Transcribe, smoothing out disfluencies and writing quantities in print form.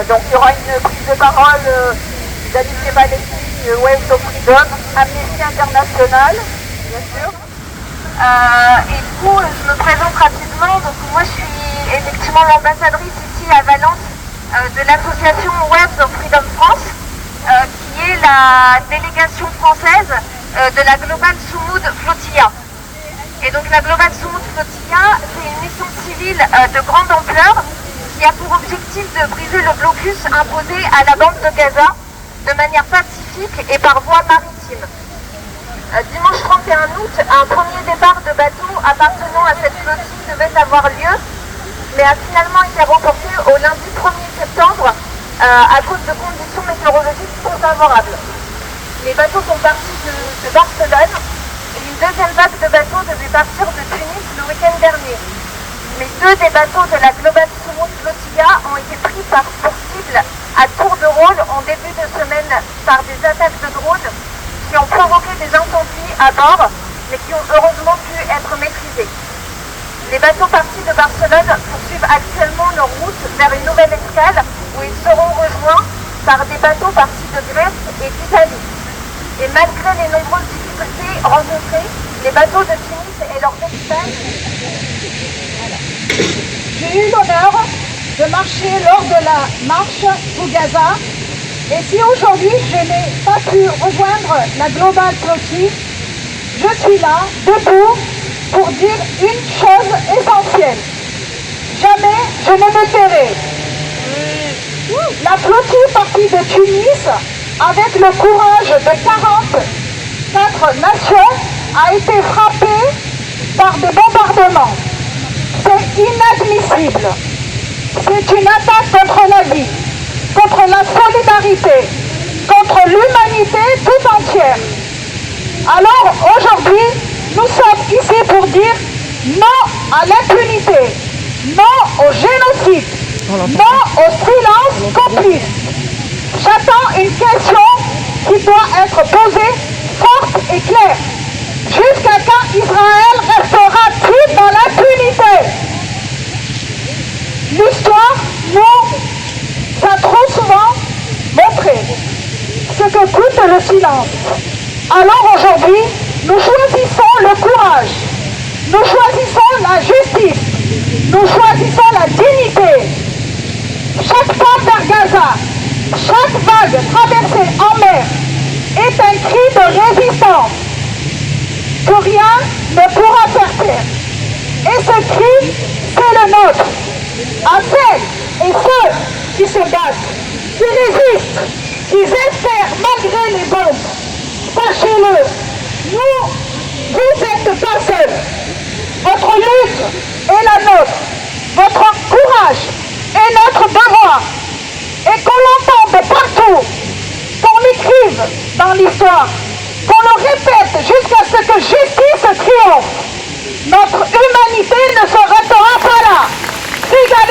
Donc il y aura une prise de parole d'Alice Valetti, Waves of Freedom, Amnesty International, bien sûr. Et du coup, je me présente rapidement. Donc moi, je suis effectivement l'ambassadrice ici à Valence de l'association Waves of Freedom France, qui est la délégation française de la Global Sumud Flotilla. Et donc la Global Sumud Flotilla, c'est une mission civile de grande ampleur qui a pour objectif de briser le blocus imposé à la bande de Gaza de manière pacifique et par voie maritime. Dimanche 31 août, un premier départ de bateaux appartenant à cette flottille devait avoir lieu, mais a finalement été reporté au lundi 1er septembre à cause de conditions météorologiques trop favorables. Les bateaux sont partis de Barcelone et une deuxième vague de bateaux devait partir de Tunis le week-end dernier. Mais deux des bateaux de la Global Sumud Flotilla ont été pris pour cible à tour de rôle en début de semaine par des attaques de drones qui ont provoqué des incendies à bord, mais qui ont heureusement pu être maîtrisés. Les bateaux partis de Barcelone poursuivent actuellement leur route vers une nouvelle escale où ils seront rejoints par des bateaux partis de Grèce et d'Italie. Et malgré les nombreuses difficultés rencontrées, les bateaux de Tunis et leurs équipages... J'ai eu l'honneur de marcher lors de la marche pour Gaza. Et si aujourd'hui je n'ai pas pu rejoindre la Global Flotilla, je suis là, debout, pour dire une chose essentielle. Jamais je ne me tairai. La flottille partie de Tunis, avec le courage de 44 nations, a été frappée par des bombardements. C'est inadmissible. C'est une attaque contre la vie, contre la solidarité, contre l'humanité tout entière. Alors aujourd'hui, nous sommes ici pour dire non à l'impunité, non au génocide, non au silence complice. J'attends une question qui doit être posée forte et claire. Jusqu'à quand Israël restera-t-il dans l'impunité? L'histoire nous a trop souvent montré ce que coûte le silence. Alors aujourd'hui, nous choisissons le courage, nous choisissons la justice, nous choisissons la dignité. Chaque pas vers Gaza, chaque vague traversée en mer est un cri de résistance que rien ne pourra faire taire. Et ce cri, c'est le nôtre. À celles et ceux qui se battent, qui résistent, qui espèrent malgré les bombes, sachez-le, vous n'êtes pas seuls. Votre lutte est la nôtre. Votre courage est notre devoir. Et qu'on l'entende partout, qu'on l'écrive dans l'histoire, qu'on le répète jusqu'à ce que justice triomphe. Notre humanité ne s'arrêtera pas là. Siga